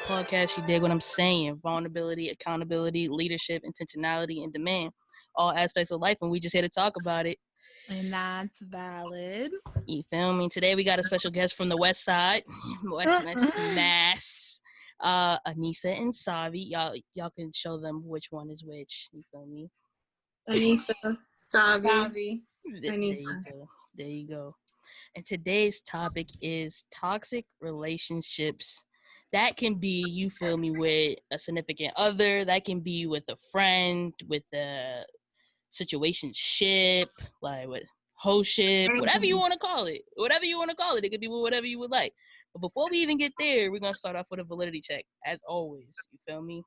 podcast. You dig what I'm saying? Vulnerability, accountability, leadership, intentionality, and demand. All aspects of life, and we just here to talk about it. And that's valid. You feel me? Today we got a special guest from the West Side, West Mass. Anissa and Savi. Y'all can show them which one is which. You feel me? Anissa, Savi, Anissa. There you go. And today's topic is toxic relationships. That can be, you feel me, with a significant other. That can be with a friend, with a situationship, like with hostship, whatever you want to call it. Whatever you want to call it. It could be whatever you would like. But before we even get there, we're going to start off with a validity check, as always. You feel me?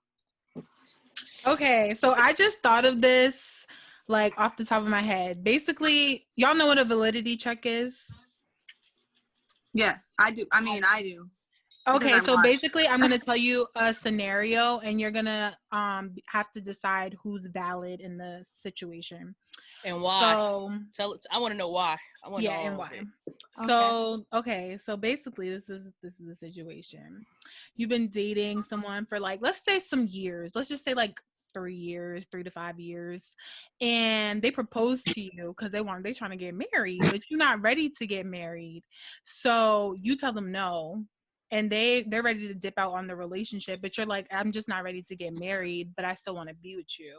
Okay, so I just thought of this, like, off the top of my head. Basically, y'all know what a validity check is? Yeah, I do. I do. Okay, so basically, I'm going to tell you a scenario, and you're going to have to decide who's valid in the situation. And why? So, I want to know why. And why. So, so basically, this is the situation. You've been dating someone for, like, let's say some years. Let's just say like 3 years, 3 to 5 years, and they propose to you because they trying to get married, but you're not ready to get married. So you tell them no, and they're ready to dip out on the relationship, but you're like, I'm just not ready to get married, but I still want to be with you.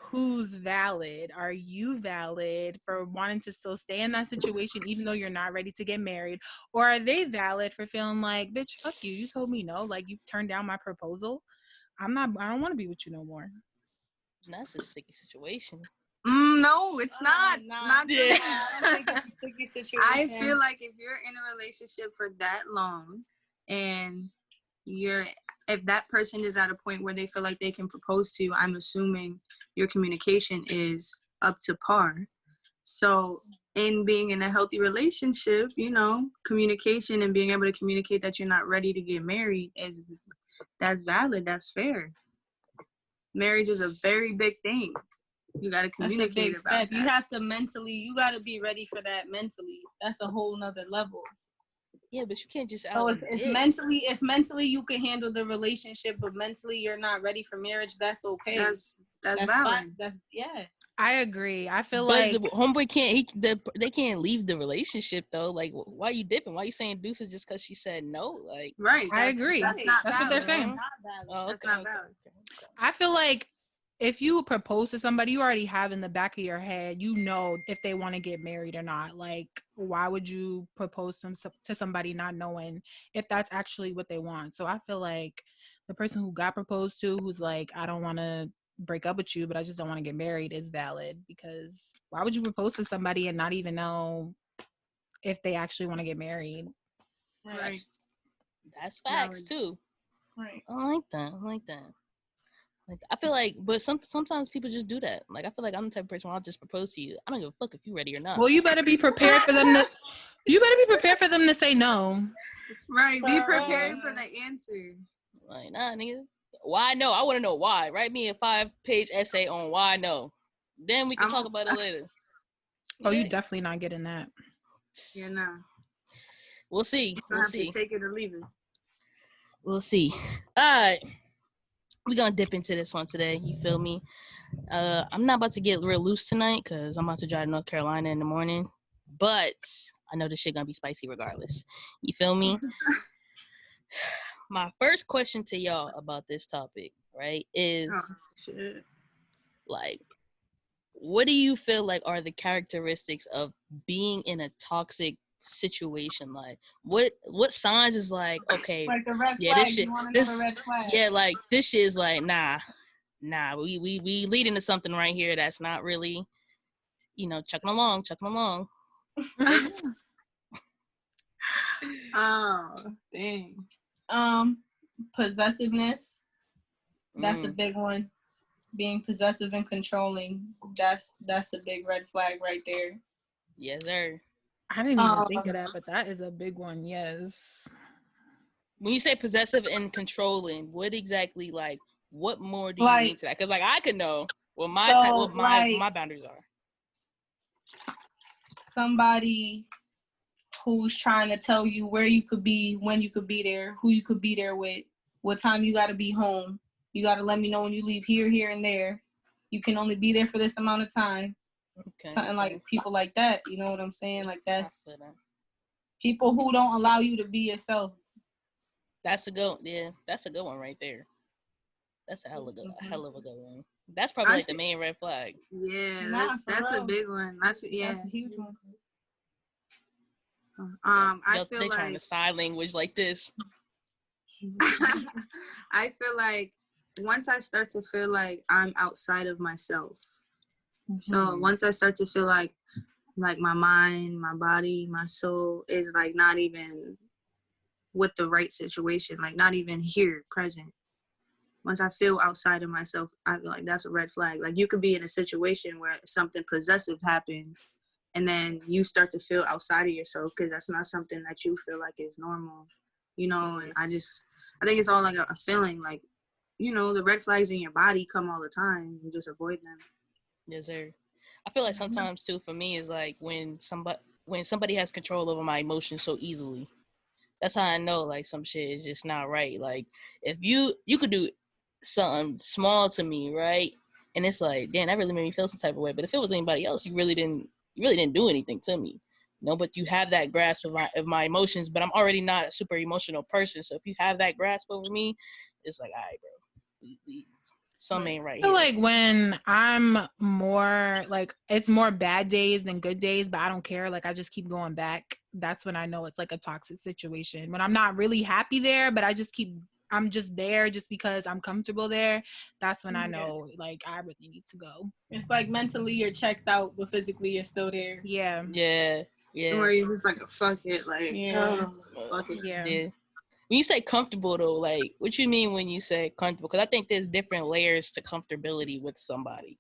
Who's valid? Are you valid for wanting to still stay in that situation even though you're not ready to get married? Or are they valid for feeling like, bitch, fuck you, you told me no, like you turned down my proposal, I don't want to be with you no more. That's a sticky situation. No, it's not. Not yeah. I don't think it's a sticky situation. I feel like if you're in a relationship for that long and if that person is at a point where they feel like they can propose to you, I'm assuming your communication is up to par. So in being in a healthy relationship, communication and being able to communicate that you're not ready to get married that's valid. That's fair. Marriage is a very big thing. You got to communicate about that. You have to you got to be ready for that mentally. That's a whole nother level. Yeah, but you can't just out. So if mentally you can handle the relationship, but mentally you're not ready for marriage, that's okay. That's valid. Fine. Yeah. I agree. I feel but like the homeboy they can't leave the relationship though. Like, why are you dipping? Why are you saying deuces just because she said no? Like, right. I agree. That's what they're saying. That's not valid. I feel like if you propose to somebody, you already have in the back of your head, if they want to get married or not. Like, why would you propose to somebody not knowing if that's actually what they want? So I feel like the person who got proposed to, who's like, I don't want to break up with you, but I just don't want to get married, is valid. Because why would you propose to somebody and not even know if they actually want to get married? Right. That's facts too. Right. I like that. Like, I feel like, but sometimes people just do that. Like, I feel like I'm the type of person where I'll just propose to you. I don't give a fuck if you're ready or not. Well, you better be prepared for them to. You better be prepared for them to say no. Right. Be prepared for the answer. Like, nah, nigga. Why no? I want to know why. Write me a 5-page essay on why no. Then we can talk about it later. Oh, you definitely not getting that. Yeah, no. We'll see. We'll see. To take it or leave it. We'll see. All right. We're going to dip into this one today. You feel me? I'm not about to get real loose tonight because I'm about to drive to North Carolina in the morning. But I know this shit going to be spicy regardless. You feel me? My first question to y'all about this topic, right, is like, what do you feel like are the characteristics of being in a toxic situation? Like, what signs is like, okay, like a red yeah, flag. this shit, yeah, like this shit is like, nah, we lead into something right here that's not really, chucking along. Oh, dang. Possessiveness. That's a big one. Being possessive and controlling. That's a big red flag right there. Yes, sir. I didn't even think of that, but that is a big one. Yes. When you say possessive and controlling, what exactly, like, what more do you mean to that? Because, like, I could know what my boundaries are. Somebody who's trying to tell you where you could be, when you could be there, who you could be there with, what time you got to be home. You got to let me know when you leave here, here, and there. You can only be there for this amount of time. Okay. Something like people like that. You know what I'm saying? Like that's people who don't allow you to be yourself. That's a good one right there. That's a hell of a good one. That's probably like the main red flag. Yeah, that's a big one. That's a huge one. I feel they're like trying to sign language like this. I feel like once I start to feel like I'm outside of myself, so once I start to feel like my mind, my body, my soul is like not even with the right situation, like not even here, present. Once I feel outside of myself, I feel like that's a red flag. Like you could be in a situation where something possessive happens and then you start to feel outside of yourself because that's not something that you feel like is normal, you know. And I think it's all like a feeling, like, you know, the red flags in your body come all the time. You just avoid them. Yes, sir. I feel like sometimes too for me is like when somebody has control over my emotions so easily. That's how I know like some shit is just not right. Like if you could do something small to me, right? And it's like, damn, that really made me feel some type of way. But if it was anybody else, you really didn't do anything to me. No, but you have that grasp of my emotions, but I'm already not a super emotional person. So if you have that grasp over me, it's like, all right, bro. Something ain't right I feel here. like when I'm more like it's more bad days than good days, but I don't care. Like I just keep going back. That's when I know it's like a toxic situation. When I'm not really happy there, but I'm just there just because I'm comfortable there. That's when I know like I really need to go. It's like mentally you're checked out, but physically you're still there. Yeah. Yeah. Where you're just like, fuck it, like, fuck it. Yeah. When you say comfortable though, like what you mean when you say comfortable? Because I think there's different layers to comfortability with somebody.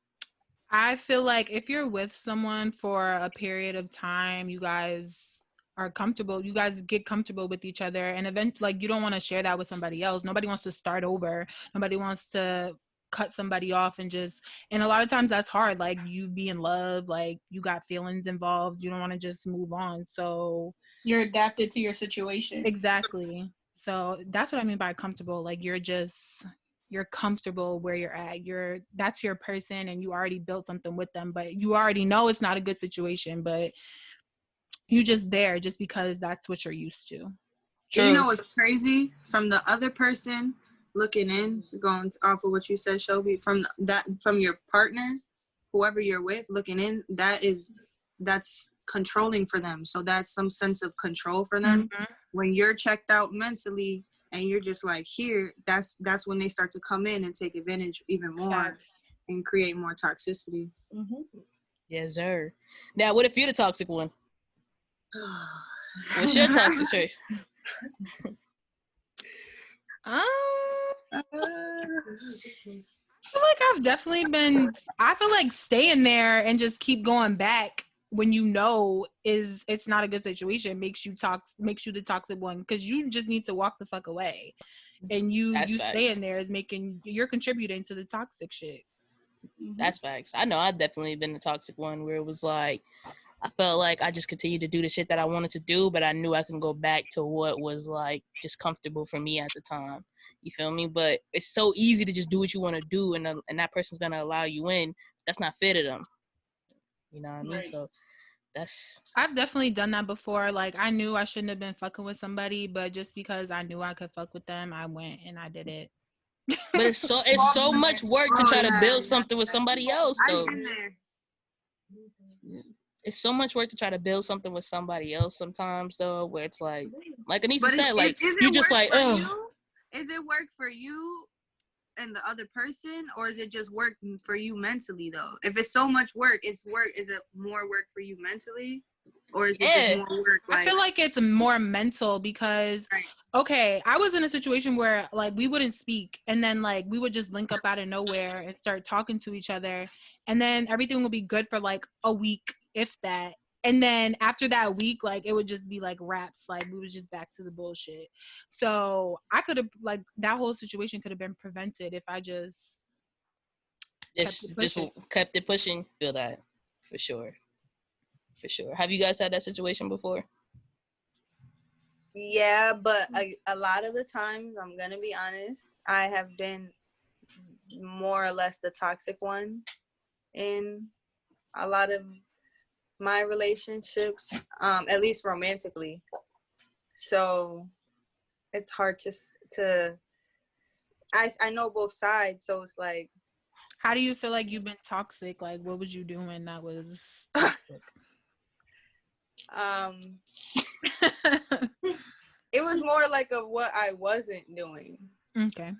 I feel like if you're with someone for a period of time, you guys are comfortable. You guys get comfortable with each other, and eventually, like you don't want to share that with somebody else. Nobody wants to start over. Nobody wants to cut somebody off and a lot of times that's hard. Like you be in love, like you got feelings involved. You don't want to just move on. So you're adapted to your situation. Exactly. So that's what I mean by comfortable. Like you're comfortable where you're at. That's your person and you already built something with them, but you already know it's not a good situation, but you just there just because that's what you're used to. True. You know what's crazy? From the other person looking in, going off of what you said, Shobi, from your partner, whoever you're with, looking in, that's controlling for them. So that's some sense of control for them. Mm-hmm. When you're checked out mentally and you're just like here, that's when they start to come in and take advantage even more and create more toxicity. Mm-hmm. Yes, sir. Now, what if you're the toxic one? What's your toxic trait? I feel like I've definitely been. I feel like staying there and just keep going back when you know it's not a good situation makes you the toxic one, because you just need to walk the fuck away, and you staying there is you're contributing to the toxic shit. That's facts. I know I've definitely been the toxic one where it was like I felt like I just continued to do the shit that I wanted to do, but I knew I can go back to what was like just comfortable for me at the time. You feel me? But it's so easy to just do what you want to do, and that person's gonna allow you in. That's not fair to them. You know what I mean? Right. So I've definitely done that before. Like I knew I shouldn't have been fucking with somebody, but just because I knew I could fuck with them, I went and I did it. But it's so much work to try to build something with somebody else, though. It's so much work to try to build something with somebody else sometimes, though, where it's like Anisha said, like, you just like, oh. Is it work for you and the other person, or is it just work for you mentally, though? If it's so much work, is it more work for you mentally? Or is it just more work? I feel like it's more mental because, okay, I was in a situation where, like, we wouldn't speak. And then, like, we would just link up out of nowhere and start talking to each other. And then everything would be good for, like, a week, if that. And then after that week, like, it would just be, like, raps. Like, we was just back to the bullshit. So I could have, like, that whole situation could have been prevented if I just kept it pushing. Feel that, for sure. For sure. Have you guys had that situation before? Yeah, but a lot of the times, I'm gonna be honest, I have been more or less the toxic one in a lot of my relationships, at least romantically. So it's hard to I know both sides, so it's like How do you feel like you've been toxic? Like, what was you doing that was toxic? it was more like of what I wasn't doing. Okay.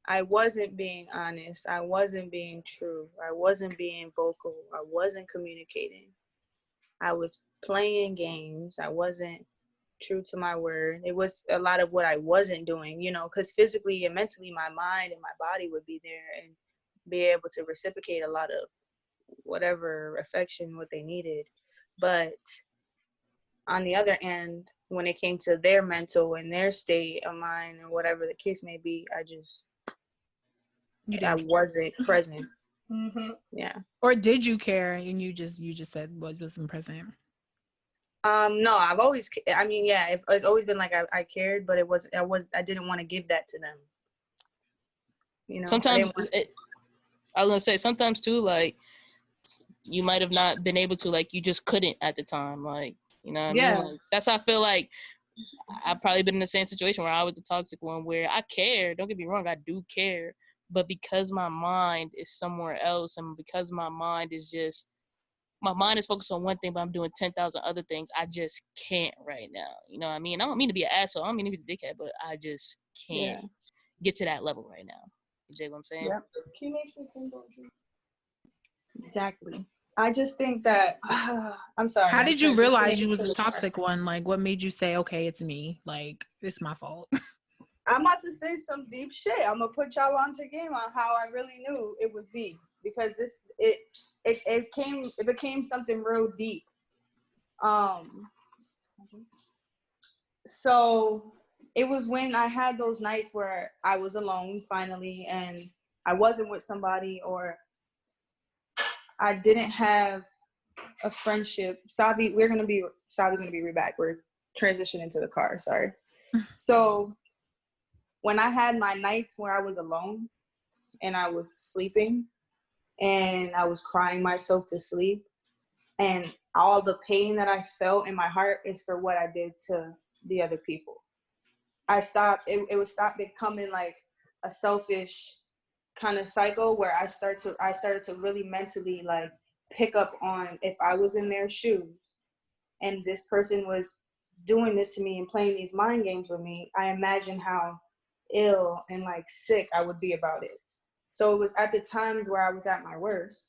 I wasn't being honest. I wasn't being true. I wasn't being vocal. I wasn't communicating. I was playing games. I wasn't true to my word. It was a lot of what I wasn't doing, you know, because physically and mentally, my mind and my body would be there and be able to reciprocate a lot of whatever affection, what they needed. But on the other end, when it came to their mental and their state of mind and whatever the case may be, I wasn't present. Mm-hmm. Yeah. Or did you care and you just said wasn't present? No, I've always, I mean, yeah, it's always been like I cared, but I didn't want to give that to them. You know, Sometimes I was gonna say sometimes too, like you might have not been able to, like you just couldn't at the time, like you know what I mean? Like, that's how I feel like I've probably been in the same situation where I was the toxic one, where I care. Don't get me wrong, I do care, but because my mind is somewhere else, and because my mind is focused on one thing, but I'm doing 10,000 other things. I just can't right now. You know what I mean? I don't mean to be an asshole. I don't mean to be a dickhead, but I just can't get to that level right now. You dig what I'm saying? Yeah. Exactly. I just think that I'm sorry. How did you realize you was the toxic one? Like, what made you say, okay, it's me? Like, it's my fault. I'm about to say some deep shit. I'm gonna put y'all onto game on how I really knew it was me, because it became something real deep. So it was when I had those nights where I was alone finally, and I wasn't with somebody, or I didn't have a friendship. Sabi's gonna be right back. We're transitioning to the car. Sorry. So when I had my nights where I was alone and I was sleeping and I was crying myself to sleep, and all the pain that I felt in my heart is for what I did to the other people. It would stop becoming like a selfish kind of cycle where I started to really mentally like pick up on, if I was in their shoes and this person was doing this to me and playing these mind games with me, I imagine how ill and like sick I would be about it. So it was at the times where I was at my worst,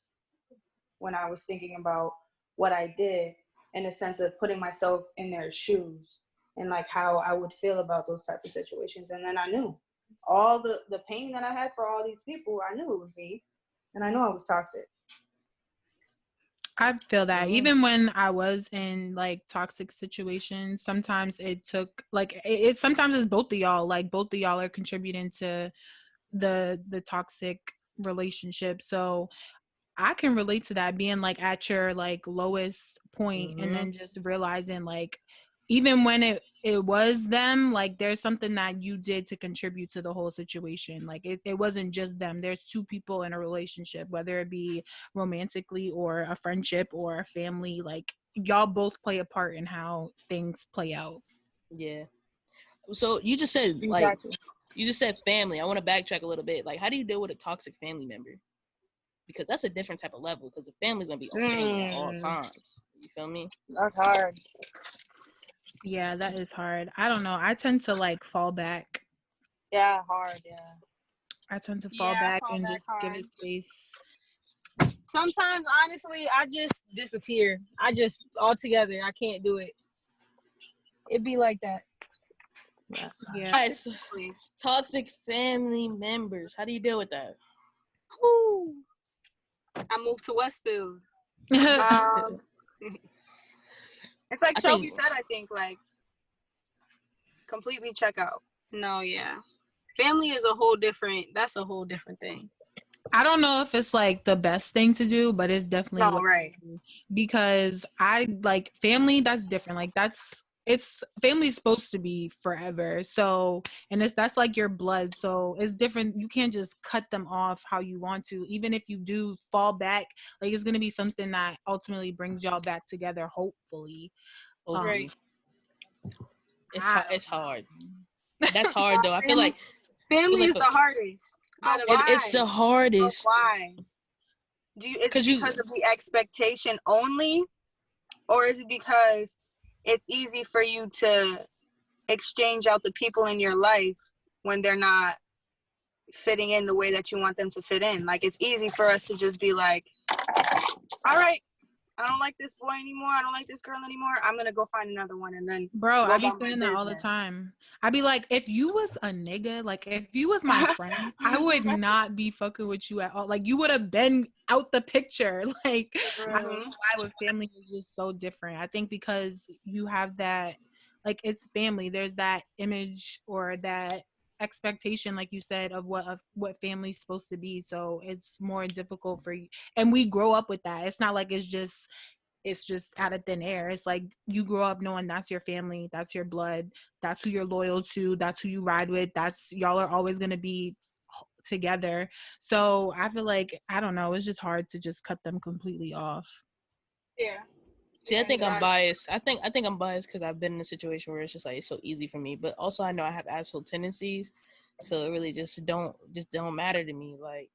when I was thinking about what I did, in a sense of putting myself in their shoes and like how I would feel about those type of situations. And then I knew all the pain that I had for all these people, I knew it was me, and I knew I was toxic. I feel that even when I was in like toxic situations, sometimes it took like it sometimes it's both of y'all, like both of y'all are contributing to the toxic relationship. So I can relate to that, being like at your like lowest point, and then just realizing like even when it was them, like there's something that you did to contribute to the whole situation. Like it wasn't just them. There's two people in a relationship, whether it be romantically or a friendship or a family, like y'all both play a part in how things play out. Yeah. So you just said like you just said family. I want to backtrack a little bit. Like, how do you deal with a toxic family member? Because that's a different type of level, because the family's gonna be okay at all times. You feel me? That's hard. Yeah, that is hard. I don't know. I tend to like fall back. Yeah, hard. Yeah. I tend to fall back and just give it space. Sometimes, honestly, I just disappear. I just altogether, I can't do it. It'd be like that. Yeah. All right, so, toxic family members. How do you deal with that? Woo. I moved to Westfield. It's like Shelby said, I think, like, completely check out. No, yeah. Family is that's a whole different thing. I don't know if it's like the best thing to do, but it's definitely right. Because I like family, that's different. Like that's it's family's supposed to be forever. So, and that's like your blood. So it's different. You can't just cut them off how you want to. Even if you do fall back, like it's gonna be something that ultimately brings y'all back together, hopefully. Hopefully. Right. It's hard. That's hard though. I feel like Family is the hardest. But it's the But hardest. why? Is it because of the expectation only, or is it because it's easy for you to exchange out the people in your life when they're not fitting in the way that you want them to fit in? Like, it's easy for us to just be like, all right, I don't like this boy anymore, I don't like this girl anymore, I'm gonna go find another one. And then Bro, I be saying that all the time. I be like, if you was a nigga, like if you was my friend, I would not be fucking with you at all. Like you would have been out the picture. Like I don't know why with family is just so different. I think because you have that, like it's family. There's that image or that expectation, like you said, of what family's supposed to be. So it's more difficult for you. And we grow up with that. It's not like it's just out of thin air. It's like you grow up knowing that's your family, that's your blood, that's who you're loyal to, that's who you ride with, that's y'all are always going to be together. So I feel like, I don't know, it's just hard to just cut them completely off. Yeah. See, I think I'm biased. I think I'm biased because I've been in a situation where it's just like it's so easy for me. But also, I know I have asshole tendencies, so it really just don't matter to me. Like,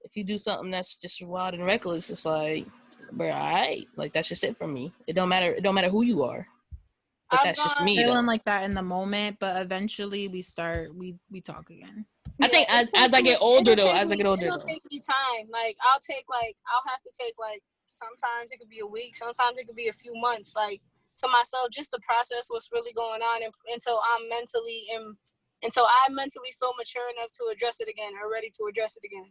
if you do something that's just wild and reckless, it's like, bro, alright, like that's just it for me. It don't matter who you are. But that's just me. Feeling like that in the moment, but eventually we talk again. I think as I get older though, it'll take me time. Like I'll have to take like, sometimes it could be a week, sometimes it could be a few months, like to myself, just to process what's really going on, and until I mentally feel mature enough to address it again, or ready to address it again.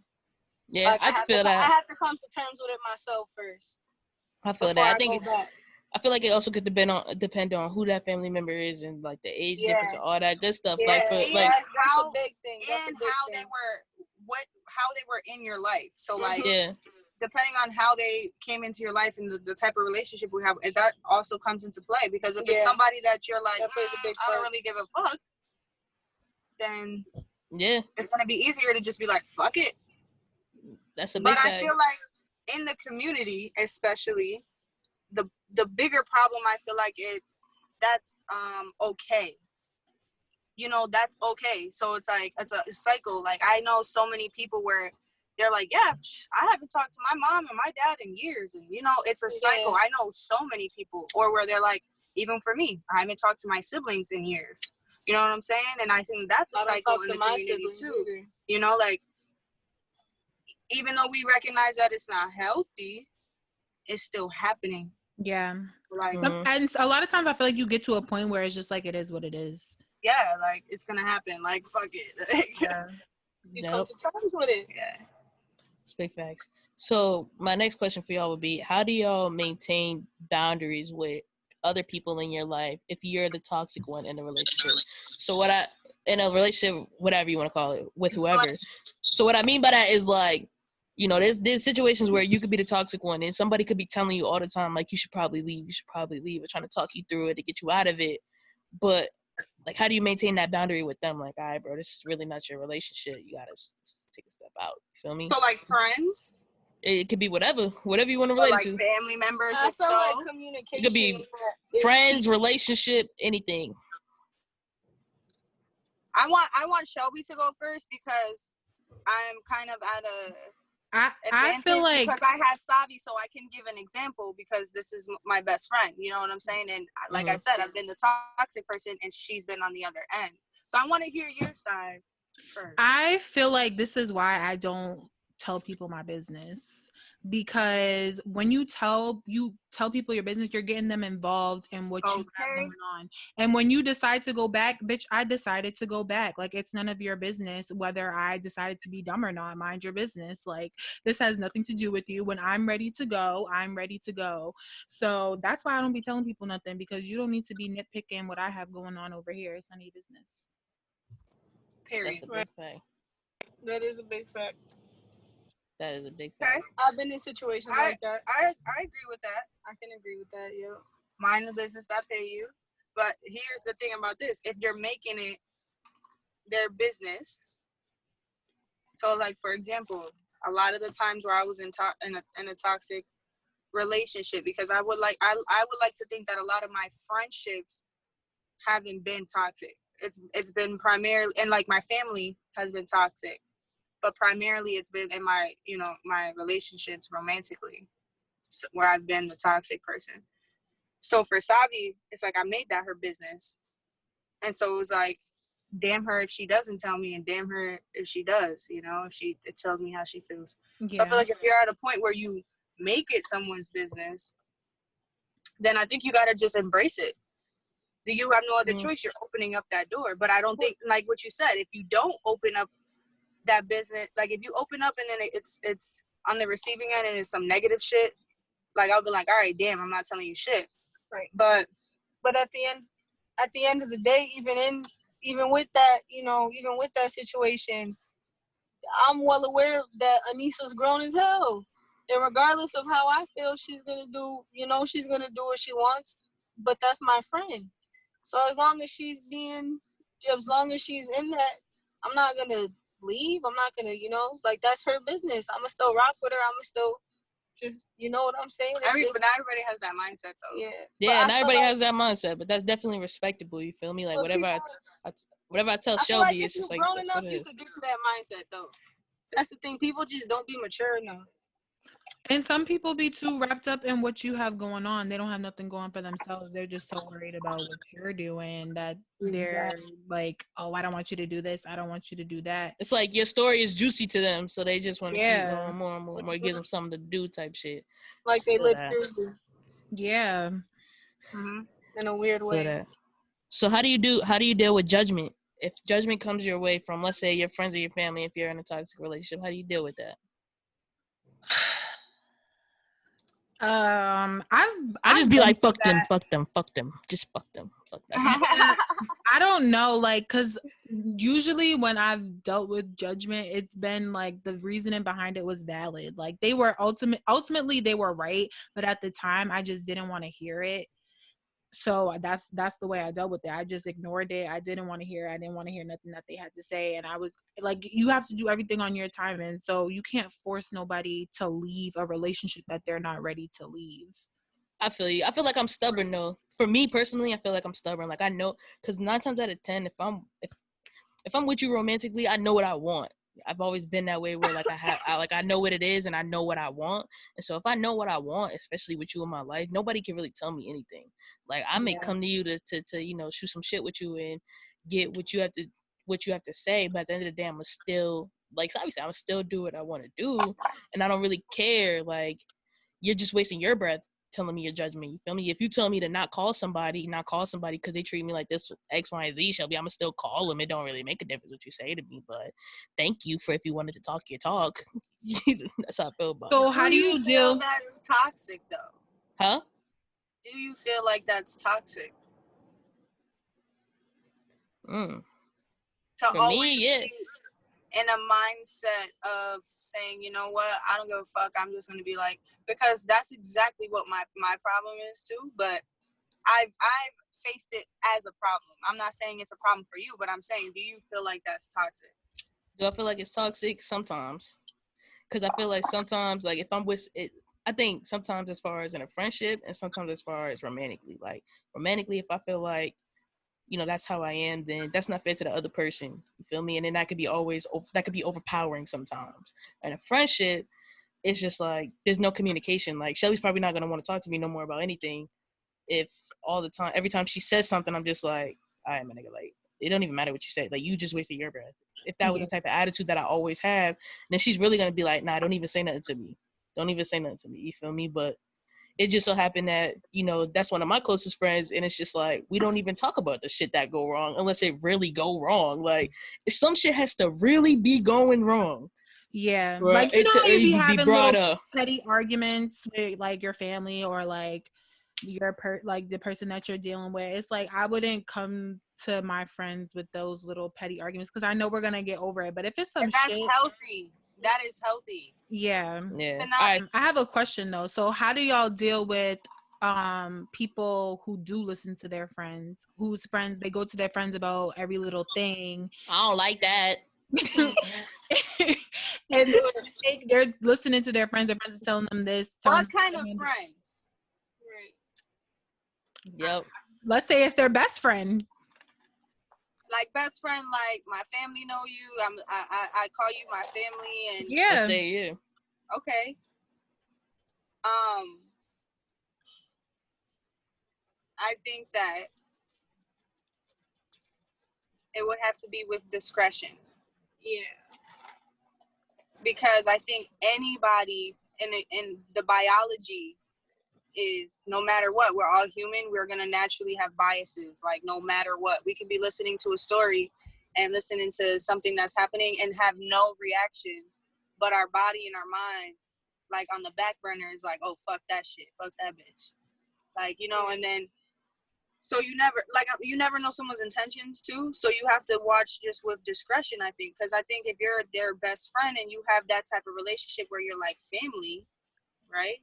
Yeah, like, I feel that. I have to come to terms with it myself first. I feel that. I feel like it also could depend on who that family member is and like the age difference and all that good stuff. Yeah, that's a big thing. How they were in your life. So like, yeah, depending on how they came into your life and the type of relationship we have, that also comes into play. Because if it's somebody that you're like, I don't really give a fuck, then yeah, it's gonna be easier to just be like, fuck it. That's a big But fact. I feel like in the community, especially, the bigger problem, I feel like that's okay. You know, that's okay. So it's like it's a cycle. Like I know so many people where they're like, yeah, I haven't talked to my mom and my dad in years, and you know, it's a cycle. I know so many people, or where they're like, even for me, I haven't talked to my siblings in years. You know what I'm saying? And I think that's a cycle in the community too. Either. You know, like even though we recognize that it's not healthy, it's still happening. Yeah. Like, and a lot of times I feel like you get to a point where it's just like, it is what it is. Yeah, like it's gonna happen. Like fuck it. Yeah. You come to terms with it. Yeah. It's big facts. So my next question for y'all would be, how do y'all maintain boundaries with other people in your life if you're the toxic one in a relationship? So in a relationship, whatever you want to call it, with whoever. So what I mean by that is like, you know, there's situations where you could be the toxic one and somebody could be telling you all the time, like, you should probably leave, or trying to talk you through it to get you out of it. But, like, how do you maintain that boundary with them? Like, all right, bro, this is really not your relationship. You got to take a step out. You feel me? So, like, friends? It could be whatever you want to relate like to. Family members, I feel like communication. It could be friends, relationship, anything. I want Shelby to go first because I'm kind of at a I feel like because I have Savi, so I can give an example because this is my best friend. You know what I'm saying? And like I said, I've been the toxic person, and she's been on the other end. So I want to hear your side first. I feel like this is why I don't tell people my business. Because when you tell people your business, you're getting them involved in what you have going on. And when you decide to go back, bitch, I decided to go back. Like, it's none of your business whether I decided to be dumb or not. Mind your business. Like, this has nothing to do with you. When I'm ready to go, I'm ready to go. So that's why I don't be telling people nothing, because you don't need to be nitpicking what I have going on over here. It's none of your business. Period. That's a big fact. That is a big fact. That is a big fact. I've been in situations like that. I agree with that. I can agree with that, yeah. Mind the business, I pay you. But here's the thing about this: if you're making it their business, so like for example, a lot of the times where I was in a toxic relationship, because I would like to think that a lot of my friendships haven't been toxic. It's been primarily, and like my family has been toxic, but primarily it's been in my my relationships romantically, so, where I've been the toxic person. So for Savi, it's like I made that her business, and so it was like, damn her if she doesn't tell me, and damn her if she does. If it tells me how she feels. Yeah. So I feel like if you're at a point where you make it someone's business, then I think you gotta just embrace it. You have no other choice. You're opening up that door. But I don't think, like what you said, if you don't open up that business, like if you open up and then it's on the receiving end and it's some negative shit, like I'll be like, all right, damn, I'm not telling you shit. Right. But at the end of the day, even with that, even with that situation, I'm well aware that Anissa's grown as hell. And regardless of how I feel, she's gonna do what she wants. But that's my friend. So as long as she's in that, I'm not gonna leave. I'm not gonna, like that's her business. I'ma still rock with her. I'ma still just, you know what I'm saying? but not everybody has that mindset though. Yeah. Yeah, not everybody has that mindset, but that's definitely respectable. You feel me? Like whatever I tell I feel like Shelby, if it's just you're like grown that's enough, what it you is. could get to that mindset though. That's the thing. People just don't be mature enough. And some people be too wrapped up in what you have going on. They don't have nothing going for themselves. They're just so worried about what you're doing that they're like, oh, I don't want you to do this. I don't want you to do that. It's like your story is juicy to them, so they just want to keep Yeah. going more and more and more. It gives them something to do type shit. Like they Feel live that. through Yeah. in a weird Feel way. that. So how do you deal with judgment? If judgment comes your way from, let's say, your friends or your family, if you're in a toxic relationship, how do you deal with that? I just be like, fuck them, just fuck them. Fuck that. I don't know, like, because usually when I've dealt with judgment, it's been like the reasoning behind it was valid. Like they were ultimately they were right, but at the time I just didn't want to hear it. So that's the way I dealt with it. I just ignored it. I didn't want to hear it. I didn't want to hear nothing that they had to say. And I was like, you have to do everything on your time. And so you can't force nobody to leave a relationship that they're not ready to leave. I feel you. I feel like I'm stubborn though. For me personally, I feel like I'm stubborn. Like I know, because 9 times out of 10, if I'm with you romantically, I know what I want. I've always been that way where like I know what it is and I know what I want. And so if I know what I want, especially with you in my life, nobody can really tell me anything. Like I may come to you to shoot some shit with you and get what you have to say, but at the end of the day, I'm still, like obviously I'm still do what I want to do, and I don't really care. Like you're just wasting your breath telling me your judgment. You feel me? If you tell me to not call somebody because they treat me like this X, Y, and Z, Shelby, I'ma still call them. It don't really make a difference what you say to me, but thank you for if you wanted to talk your talk. That's how I feel about it. So how do you feel deal? that's toxic though? Huh? Do you feel like that's toxic? To For always me, yeah. be in a mindset of saying, you know what, I don't give a fuck, I'm just gonna be like, because that's exactly what my problem is too. But I've faced it as a problem. I'm not saying it's a problem for you, but I'm saying, do you feel like that's toxic? Do I feel like it's toxic? Sometimes. Because I feel like sometimes, like if I'm with it, I think sometimes as far as in a friendship and sometimes as far as romantically. Like romantically, if I feel like, that's how I am, then that's not fair to the other person. You feel me? And then that could be overpowering sometimes. And a friendship, it's just like there's no communication. Like Shelly's probably not gonna want to talk to me no more about anything if every time she says something, I'm just like, all right, my nigga, like it don't even matter what you say. Like you just wasted your breath. If that was the type of attitude that I always have, then she's really gonna be like, nah, don't even say nothing to me. Don't even say nothing to me. You feel me? But it just so happened that, that's one of my closest friends. And it's just like, we don't even talk about the shit that go wrong unless it really go wrong. Like some shit has to really be going wrong. Yeah. Right? Like, you know how you be having little up. petty arguments with like your family or like the person that you're dealing with. It's like, I wouldn't come to my friends with those little petty arguments because I know we're going to get over it. But if it's some that's shit. healthy. That is healthy. Yeah. Yeah. I have a question though. So how do y'all deal with people who do listen to their friends, whose friends they go to their friends about every little thing. I don't like that. And they're listening to their friends are telling them this. What kind of friends? Right. Yep. Let's say it's their best friend. Like best friend, like my family know you. I call you my family, and Yeah. Let's say yeah. okay. I think that it would have to be with discretion. Yeah. Because I think anybody in the biology is, no matter what, we're all human. We're going to naturally have biases. Like no matter what, we could be listening to a story and listening to something that's happening and have no reaction, but our body and our mind, like on the back burner, is like, oh, fuck that shit. Fuck that bitch. Like, you know, and then, so you never know someone's intentions too. So you have to watch just with discretion, I think. Because I think if you're their best friend and you have that type of relationship where you're like family, right?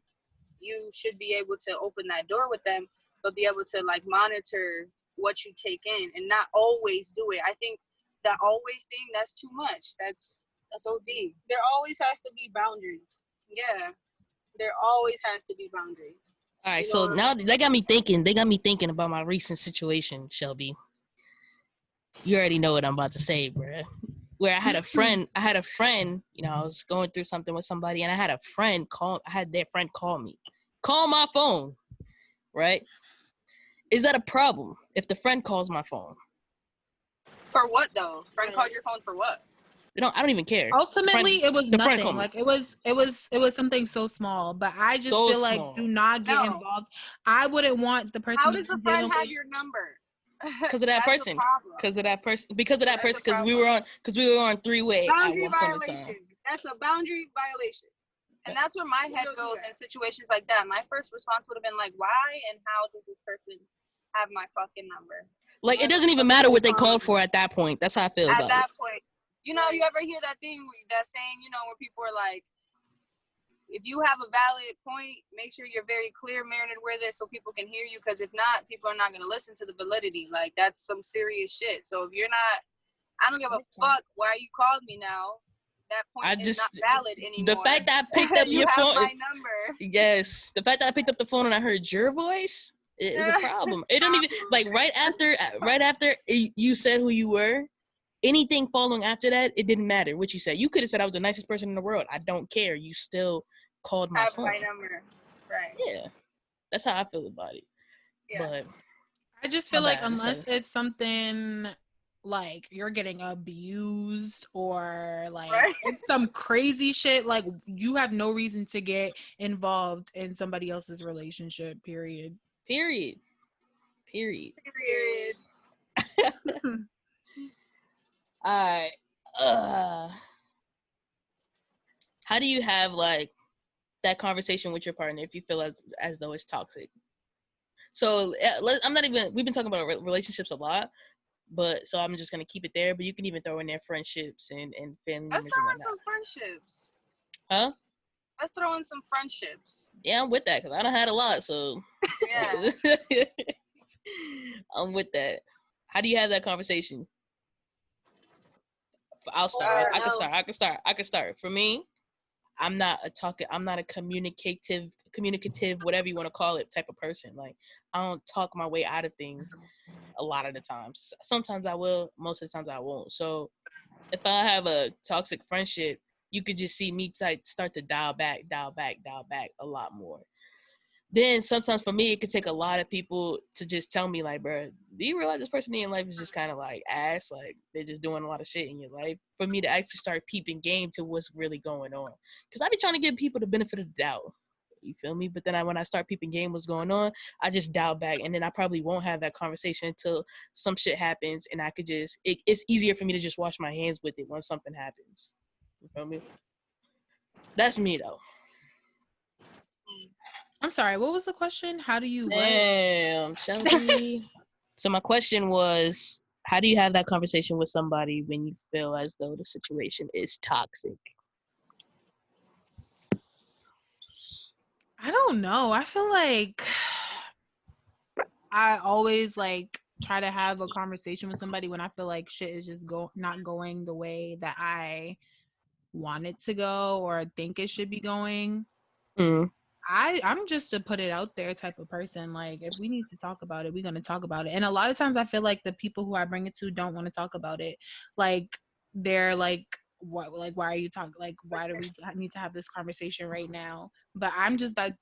You should be able to open that door with them, but be able to like monitor what you take in and not always do it. I think that always thing, that's too much. That's OD. There always has to be boundaries. Yeah. There always has to be boundaries. All right, so now they got me thinking. They got me thinking about my recent situation, Shelby. You already know what I'm about to say, bruh. Where I had a friend, you know, I was going through something with somebody, and I had their friend call me. Call my phone, right? Is that a problem if the friend calls my phone? For what though? Friend called your phone for what? I don't even care. Ultimately, it was nothing. called me. Like it was something so small. But I just feel like do not get involved. I wouldn't want the person. How does the friend have your number? Because of that person. Because of that person. Because we were on three-way boundary at one point in violation. time. That's a boundary violation. And that's where my head goes in situations like that. My first response would have been like, why and how does this person have my fucking number? Like, it doesn't even matter what they called for at that point. That's how I feel about it. At that point. You know, you ever hear that thing, that saying, you know, where people are like, if you have a valid point, make sure you're very clear, merited with it so people can hear you. Because if not, people are not going to listen to the validity. Like, that's some serious shit. So if you're not, I don't give a fuck why you called me now. That point is not valid anymore. The fact that I picked up your phone. You have my number. Yes. The fact that I picked up the phone and I heard your voice is a problem. It don't even, like, right after you said who you were, anything following after that, it didn't matter what you said. You could have said I was the nicest person in the world. I don't care. You still called my phone. My number. Right. Yeah. That's how I feel about it. Yeah. But I just feel like unless it's something like you're getting abused or like it's some crazy shit, like you have no reason to get involved in somebody else's relationship, period. All right. How do you have like that conversation with your partner if you feel as though it's toxic? So we've been talking about relationships a lot, but so I'm just gonna keep it there. But you can even throw in there friendships and family members. Let's throw in some friendships. Huh? Let's throw in some friendships. Yeah, I'm with that because I done had a lot. So yeah, I'm with that. How do you have that conversation? I'll start. I can start. For me, I'm not a communicative, whatever you want to call it, type of person. Like, I don't talk my way out of things a lot of the times. Sometimes I will, most of the times I won't. So if I have a toxic friendship, you could just see me start to dial back a lot more. Then sometimes for me, it could take a lot of people to just tell me, like, bro, do you realize this person in your life is just kind of like ass? Like, they're just doing a lot of shit in your life. For me to actually start peeping game to what's really going on. Because I be trying to give people the benefit of the doubt. You feel me? But then when I start peeping game what's going on, I just dial back. And then I probably won't have that conversation until some shit happens. And I could just, it's easier for me to just wash my hands with it when something happens. You feel me? That's me, though. I'm sorry, what was the question? How do you... Damn, Shelby. So my question was, how do you have that conversation with somebody when you feel as though the situation is toxic? I don't know. I feel like I always like try to have a conversation with somebody when I feel like shit is just not going the way that I want it to go or think it should be going. Mm. I'm just a put it out there type of person. Like, if we need to talk about it, we're gonna talk about it. And a lot of times I feel like the people who I bring it to don't want to talk about it. Like, they're like, what, like, why are you talking, like, why do we need to have this conversation right now? But I'm just that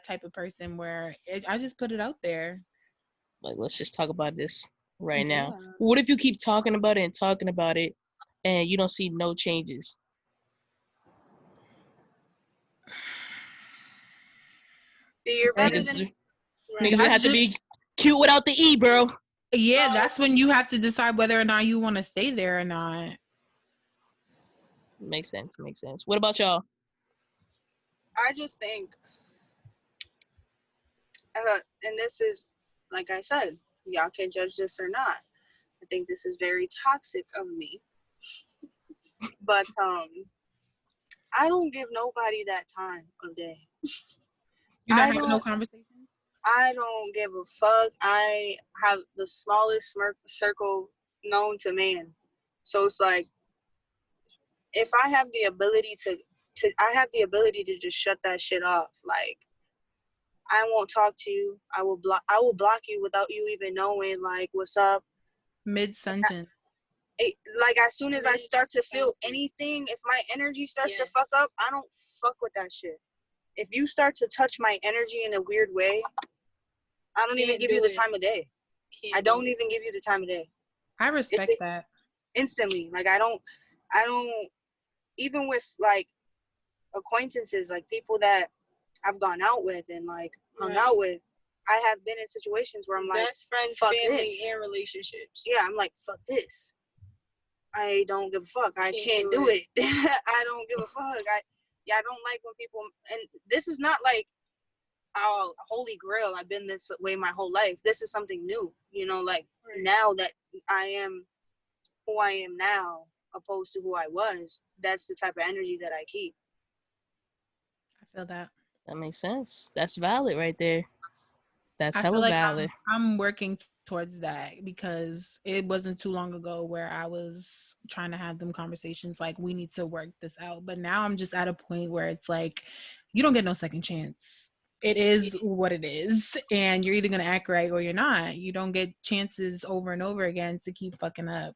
type of person where I just put it out there. Like, let's just talk about this right now. Yeah. What if you keep talking about it and you don't see no changes? You're better Niggas, than niggas That's have to be just- cute without the E, bro. Yeah, that's when you have to decide whether or not you want to stay there or not. Makes sense. What about y'all? I just think, and this is, like I said, y'all can judge this or not. I think this is very toxic of me. But I don't give nobody that time of day. You're not having no conversation? I don't give a fuck. I have the smallest circle known to man. So it's like, if I have the ability I have the ability to just shut that shit off. Like, I won't talk to you. I will block you without you even knowing, like, what's up. Mid-sentence. Like, as soon as I start to feel anything, if my energy starts to fuck up, I don't fuck with that shit. If you start to touch my energy in a weird way, I don't even give you the time of day. I don't even give you the time of day. I respect that. Instantly. Like, I don't, even with, like, acquaintances, like, people that I've gone out with and, like, hung out with, I have been in situations where I'm like, best friends, fuck family, this. and relationships. Yeah, I'm like, fuck this. I don't give a fuck. I can't do it. I don't give a fuck. I don't like when people, and this is not like, oh, holy grail, I've been this way my whole life. This is something new, you know, like, now that I am who I am now, opposed to who I was, that's the type of energy that I keep. I feel that. That makes sense. That's valid right there. That's I hella feel like valid. I'm working towards that because it wasn't too long ago where I was trying to have them conversations like, we need to work this out. But now I'm just at a point where it's like, you don't get no second chance. It is what it is. And you're either going to act right or you're not. You don't get chances over and over again to keep fucking up.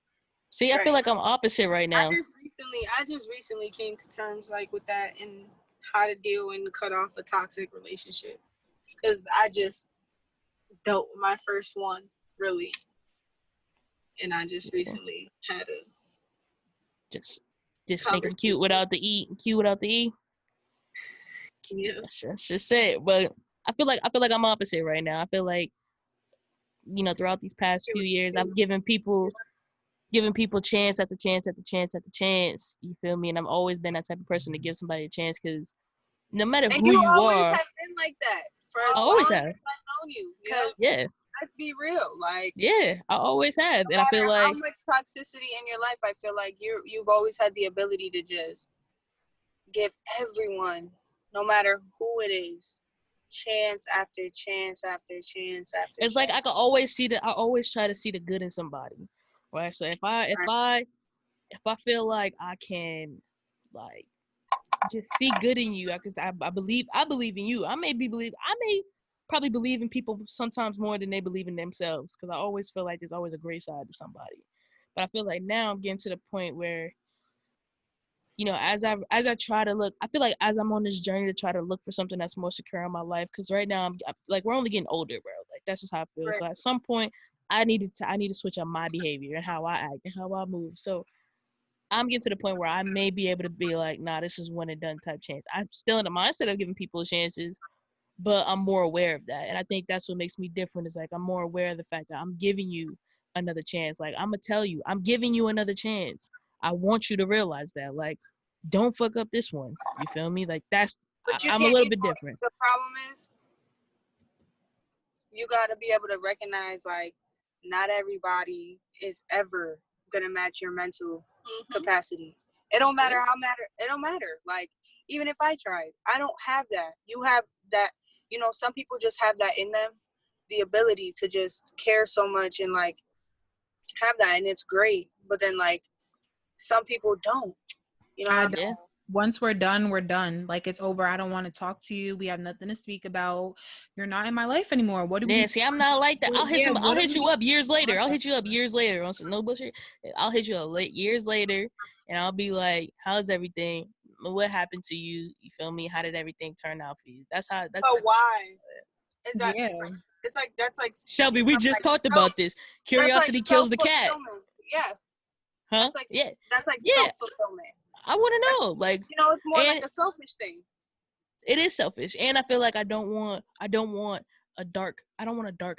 See, I feel like I'm opposite right now. I just recently came to terms like with that and how to deal and cut off a toxic relationship. Because I just dealt with my first one, really. And I just recently had a just make them cute without the E. Cute without the E. Yeah. That's just it. But I feel like I'm opposite right now. I feel like, you know, throughout these past few years, I've given people chance after chance after chance after chance. You feel me? And I've always been that type of person to give somebody a chance, because no matter who you are, have been like that for as I always long have. as I've known you. Because let's be real, like, I always have, and I feel like how much toxicity in your life, I feel like you've always had the ability to just give everyone, no matter who it is, chance after chance after chance after. It's like I can always I always try to see the good in somebody, right? So if I feel like I can, like, just see good in you, because I believe in you. I may probably believe in people sometimes more than they believe in themselves, because I always feel like there's always a great side to somebody. But I feel like now I'm getting to the point where, you know, as I try to look, I feel like as I'm on this journey to try to look for something that's more secure in my life, because right now I'm like, we're only getting older, bro. Like, that's just how I feel. Right. So at some point, I need to switch up my behavior and how I act and how I move. So I'm getting to the point where I may be able to be like, nah, this is one and done type chance. I'm still in the mindset of giving people chances, but I'm more aware of that. And I think that's what makes me different, is like, I'm more aware of the fact that I'm giving you another chance. Like, I'm going to tell you, I'm giving you another chance. I want you to realize that. Like, don't fuck up this one. You feel me? Like, I'm a little bit different. The problem is, you got to be able to recognize, like, not everybody is ever going to match your mental capacity. It don't matter it don't matter. Like, even if I tried, I don't have that. You have that, you know, some people just have that in them. the ability to just care so much and like have that, and it's great. But then like some people don't, you know what I'm saying? Once we're done, we're done. Like, it's over. I don't want to talk to you. We have nothing to speak about. You're not in my life anymore. What do we? Yeah, see, I'm not like that. I'll hit I'll hit you up years later. I'll Okay. hit you up years later on some no bullshit. I'll hit you up years later, and I'll be like, "How's everything? What happened to you? You feel me? How did everything turn out for you?" That's how. That's So why is that? Yeah. It's like that's like Shelby. We just talked about this. Curiosity kills the cat. Yeah. Huh? That's like, yeah. That's like Yeah. self-fulfillment. I want to know, like, you know, it's more like a selfish thing. It is selfish, and I feel like I don't want a dark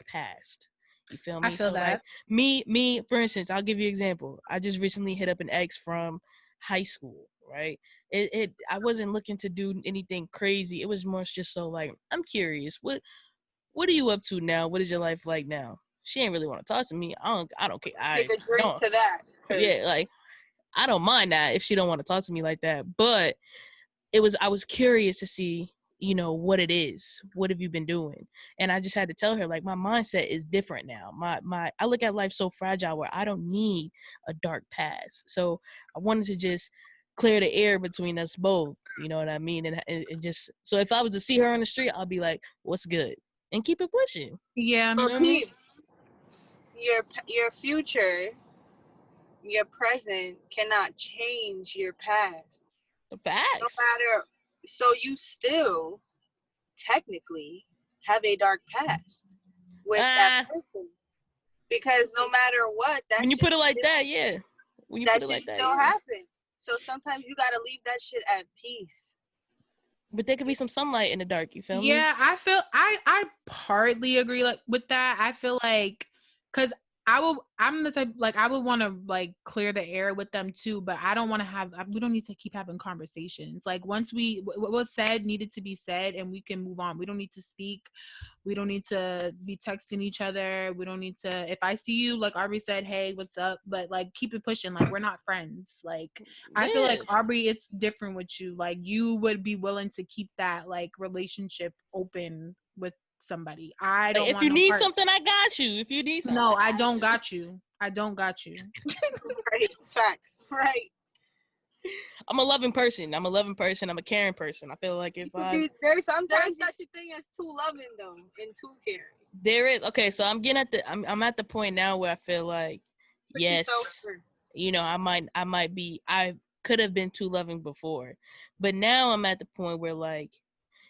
past. You feel me? I feel that. Like me, for instance, I'll give you an example. I just recently hit up an ex from high school, right? I wasn't looking to do anything crazy. It was more just so like, I'm curious. What are you up to now? What is your life like now? She ain't really want to talk to me. I don't care. Take a drink to that. Yeah, like, I don't mind that if she don't want to talk to me like that. But I was curious to see, you know, what it is. What have you been doing? And I just had to tell her, like, my mindset is different now. I look at life so fragile where I don't need a dark past. So I wanted to just clear the air between us both. You know what I mean? And just, so if I was to see her on the street, I'll be like, what's good? And keep it pushing. Yeah. So keep your future, your present cannot change your past. Facts. No matter, so you still technically have a dark past with that person, because no matter what, that when you put it like that, yeah, when you that put it shit like that, still yeah. happen. So sometimes you gotta leave that shit at peace. But there could be some sunlight in the dark. You feel me? Yeah, I partly agree like with that. I feel like, because I'm the type, like, I would want to like clear the air with them too, but I don't want to we don't need to keep having conversations. Like, once what was said needed to be said, and we can move on. We don't need to speak. We don't need to be texting each other. We don't need to, if I see you, like Aubrey said, hey, what's up? But like, keep it pushing. Like, we're not friends. Like, I feel like, Aubrey, it's different with you. Like, you would be willing to keep that like relationship open with somebody. I don't if want you no need part. something, I got you. If you need something, No, I don't got you. I don't got you. Right. Facts. Right. I'm a loving person. I'm a caring person. I feel like if there's sometimes such a thing as too loving though, and too caring. There is. Okay, so I'm at the point now where I feel like, yes, you know, I could have been too loving before, but now I'm at the point where like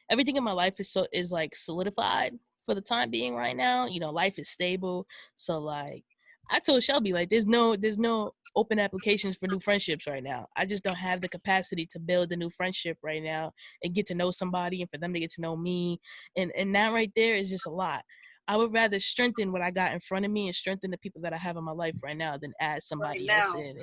everything in my life is like solidified for the time being right now. You know, life is stable. So like, I told Shelby, like, there's no open applications for new friendships right now. I just don't have the capacity to build a new friendship right now and get to know somebody and for them to get to know me. And that right there is just a lot. I would rather strengthen what I got in front of me and strengthen the people that I have in my life right now than add somebody else in.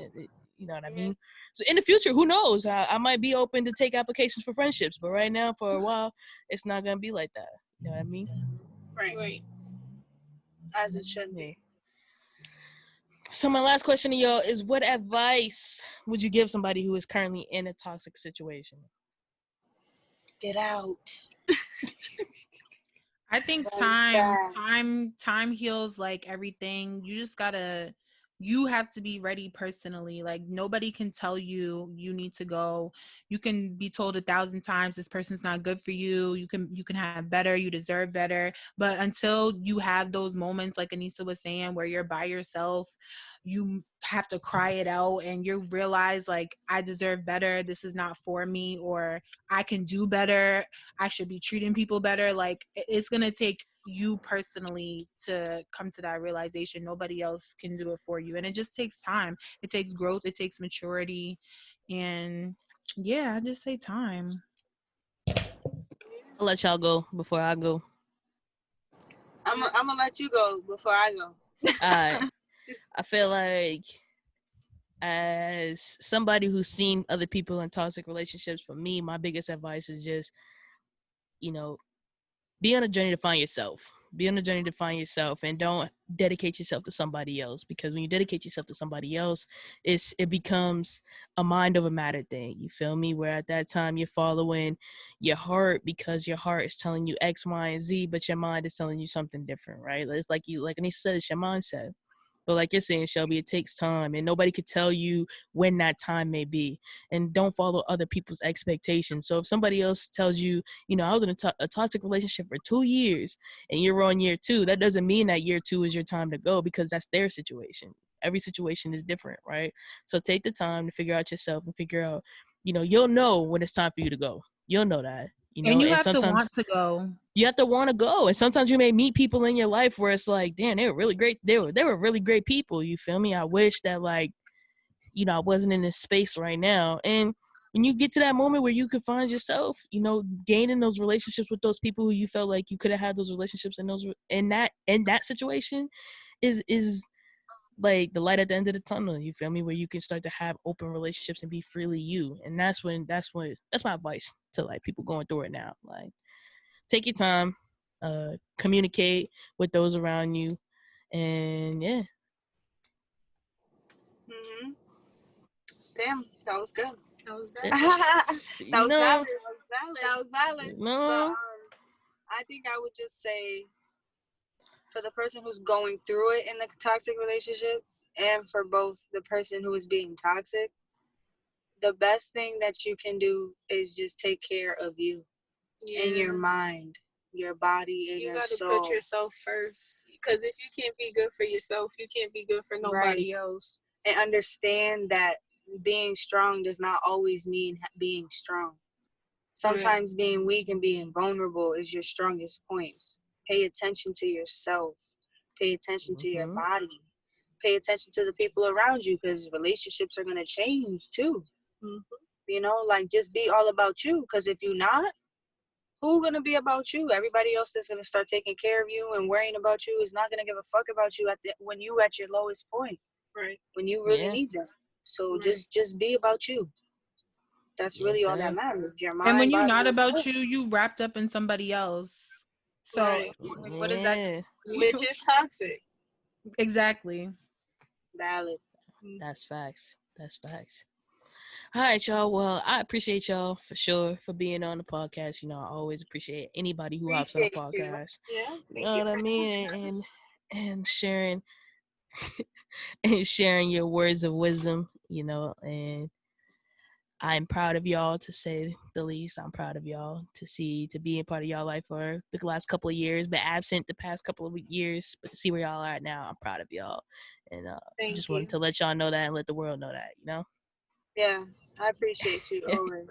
You know what I mean? So in the future, who knows? I might be open to take applications for friendships, but right now, for a while, it's not going to be like that. You know what I mean? Right. As it should be. So my last question to y'all is, what advice would you give somebody who is currently in a toxic situation? Get out. I think time heals like everything. You have to be ready personally. Like, nobody can tell you need to go. You can be told 1,000 times this person's not good for you. You can have better. You deserve better. But until you have those moments, like Anissa was saying, where you're by yourself, you have to cry it out and you realize, like, I deserve better. This is not for me, or I can do better. I should be treating people better. Like, it's going to take you personally to come to that realization. Nobody else can do it for you, and it just takes time. It takes growth, it takes maturity, and yeah, I just say time. I'll let y'all go before I go. I'm gonna let you go before I go. I feel like, as somebody who's seen other people in toxic relationships, for me, my biggest advice is just, you know, be on a journey to find yourself. Be on the journey to find yourself, and don't dedicate yourself to somebody else, because when you dedicate yourself to somebody else, it becomes a mind over matter thing. You feel me? Where at that time you're following your heart because your heart is telling you X, Y, and Z, but your mind is telling you something different, right? It's like Anisha said, it's your mindset. But like you're saying, Shelby, it takes time, and nobody could tell you when that time may be. And don't follow other people's expectations. So if somebody else tells you, I was in a toxic relationship for 2 years, and you're on year 2, that doesn't mean that year 2 is your time to go, because that's their situation. Every situation is different, right? So take the time to figure out yourself and figure out, you'll know when it's time for you to go. You'll know that. And you have to want to go. You have to want to go. And sometimes you may meet people in your life where it's like, damn, they were really great. They were really great people. You feel me? I wish that, like, I wasn't in this space right now. And when you get to that moment where you could find yourself, gaining those relationships with those people who you felt like you could have had those relationships in that situation is like the light at the end of the tunnel. You feel me? Where you can start to have open relationships and be freely you. And that's my advice to, like, people going through it now. Like, take your time, communicate with those around you, and yeah. Mm-hmm. Damn, that was good. That was good. That was valid. That was valid. No. But I think I would just say, for the person who's going through it in the toxic relationship, and for both the person who is being toxic, the best thing that you can do is just take care of you and your mind, your body, and your soul. You gotta put yourself first, because if you can't be good for yourself, you can't be good for nobody else. And understand that being strong does not always mean being strong. Sometimes being weak and being vulnerable is your strongest points. Pay attention to yourself. Pay attention to your body. Pay attention to the people around you, because relationships are going to change too. Like, just be all about you, because if you're not, who's going to be about you? Everybody else that's going to start taking care of you and worrying about you is not going to give a fuck about you when you at your lowest point. Right. When you really need them. So just be about you. That's really all that matters. Your mind. And when you're not about you, you wrapped up in somebody else. So what is that? Which is toxic. Exactly. Valid. That's facts. All right, y'all. Well, I appreciate y'all for sure for being on the podcast. I always appreciate anybody who hops on the podcast. Yeah. You know what I mean? And sharing and sharing your words of wisdom, and I'm proud of y'all, to say the least. I'm proud of y'all to be a part of y'all life for the last couple of years, but absent the past couple of years, but to see where y'all are at now, I'm proud of y'all. And I just wanted to let y'all know that and let the world know that, Yeah, I appreciate you always.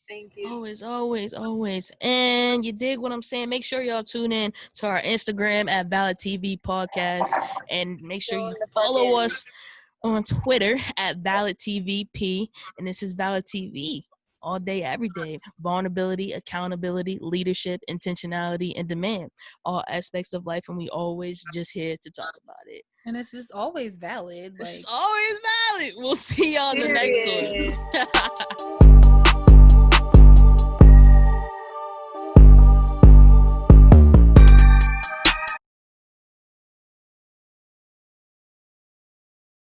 Thank you. Always. And you dig what I'm saying? Make sure y'all tune in to our Instagram at Valid TV Podcast, and make sure you follow us on Twitter at Valid TVP. And this is Valid TV, all day, every day. Vulnerability, accountability, leadership, intentionality, and demand. All aspects of life, and we always just here to talk about it. And it's just always valid. It's always valid. We'll see y'all in the next one.